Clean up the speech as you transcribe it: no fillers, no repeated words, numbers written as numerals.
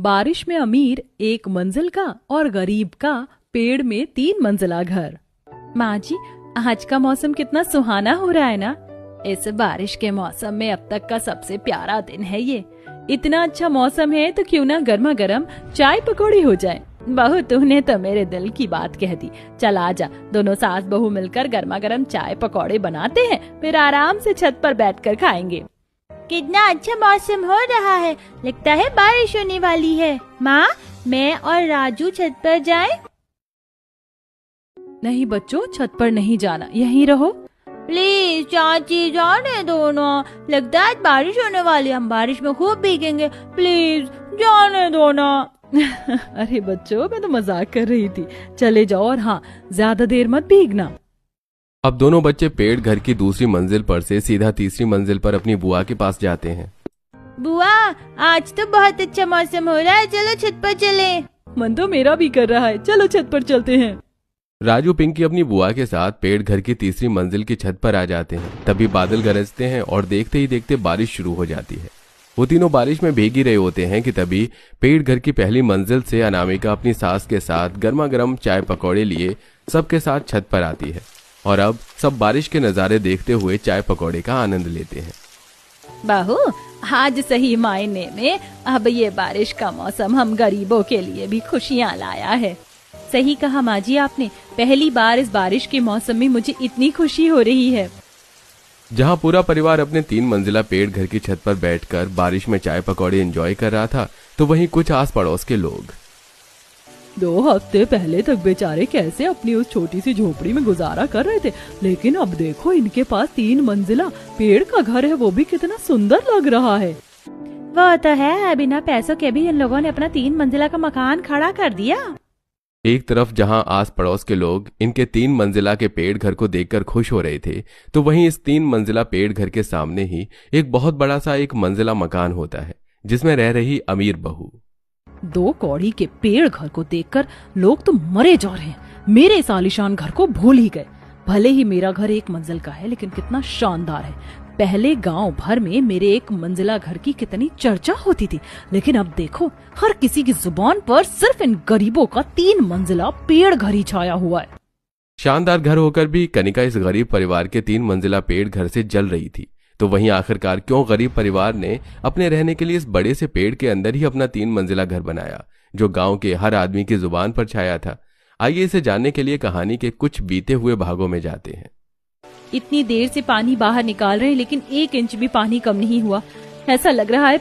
बारिश में अमीर एक मंजिल का और गरीब का पेड़ में 3 मंजिला घर। माँ जी, आज का मौसम कितना सुहाना हो रहा है ना। इस बारिश के मौसम में अब तक का सबसे प्यारा दिन है ये। इतना अच्छा मौसम है तो क्यों ना गर्मा गर्म चाय पकौड़ी हो जाए। बहू, तूने तो मेरे दिल की बात कह दी। चल आजा, दोनों सास बहू मिलकर गर्मा गर्म चाय पकौड़े बनाते हैं, फिर आराम से छत पर बैठकर खाएंगे। कितना अच्छा मौसम हो रहा है, लगता है बारिश होने वाली है। माँ, मैं और राजू छत पर जाएं? नहीं बच्चों, छत पर नहीं जाना, यहीं रहो। प्लीज चाची, जाने दो ना, लगता है बारिश होने वाली है, हम बारिश में खूब भीगेंगे। प्लीज जाने दो ना। अरे बच्चों, मैं तो मजाक कर रही थी। चले जाओ, और हाँ, ज्यादा देर मत भीगना। अब दोनों बच्चे पेड़ घर की दूसरी मंजिल पर से सीधा तीसरी मंजिल पर अपनी बुआ के पास जाते हैं। बुआ, आज तो बहुत अच्छा मौसम हो रहा है, चलो छत पर चले। मन तो मेरा भी कर रहा है, चलो छत पर चलते हैं। राजू पिंकी अपनी बुआ के साथ पेड़ घर की तीसरी मंजिल की छत पर आ जाते हैं। तभी बादल गरजते हैं और देखते ही देखते बारिश शुरू हो जाती है। वो तीनों बारिश में भीग ही रहे होते हैं कि तभी पेड़ घर की पहली मंजिल से अनामिका अपनी सास के साथ गर्मा गर्म चाय पकौड़े लिए सबके साथ छत पर आती है। और अब सब बारिश के नज़ारे देखते हुए चाय पकौड़े का आनंद लेते हैं। बहू, आज सही मायने में अब ये बारिश का मौसम हम गरीबों के लिए भी खुशियाँ लाया है। सही कहा माँ जी आपने, पहली बार इस बारिश के मौसम में मुझे इतनी खुशी हो रही है। जहाँ पूरा परिवार अपने 3 मंजिला पेड़ घर की छत पर बैठकर बारिश में चाय पकौड़े एंजॉय कर रहा था, तो वहीं कुछ आस पड़ोस के लोग 2 हफ्ते पहले तक बेचारे कैसे अपनी उस छोटी सी झोपड़ी में गुजारा कर रहे थे, लेकिन अब देखो इनके पास 3 मंजिला पेड़ का घर है, वो भी कितना सुंदर लग रहा है। वो तो है, बिना पैसों के भी इन लोगों ने अपना 3 मंजिला का मकान खड़ा कर दिया। एक तरफ जहां आस पड़ोस के लोग इनके 3 मंजिला के पेड़ घर को देखकर खुश हो रहे थे, तो वहीं इस 3 मंजिला पेड़ घर के सामने ही एक बहुत बड़ा सा 1 मंजिला मकान होता है, जिसमें रह रही अमीर बहू। 2 कौड़ी के पेड़ घर को देखकर लोग तो मरे जा रहे हैं। मेरे इस आलीशान घर को भूल ही गए। भले ही मेरा घर 1 मंजिल का है, लेकिन कितना शानदार है। पहले गांव भर में मेरे 1 मंजिला घर की कितनी चर्चा होती थी, लेकिन अब देखो हर किसी की जुबान पर सिर्फ इन गरीबों का 3 मंजिला पेड़ घर ही छाया हुआ है। शानदार घर होकर भी कनिका इस गरीब परिवार के 3 मंजिला पेड़ घर से जल रही थी। तो वहीं आखिरकार क्यों गरीब परिवार ने अपने रहने के लिए इस बड़े से पेड़ के अंदर ही अपना 3 मंजिला घर बनाया, जो गांव के हर आदमी की जुबान पर छाया था। आइए इसे जानने के लिए कहानी के कुछ बीते हुए भागों में जाते हैं। इतनी देर से पानी बाहर निकाल रहे हैं, लेकिन 1 इंच भी पानी कम नहीं हुआ। ऐसा लग रहा है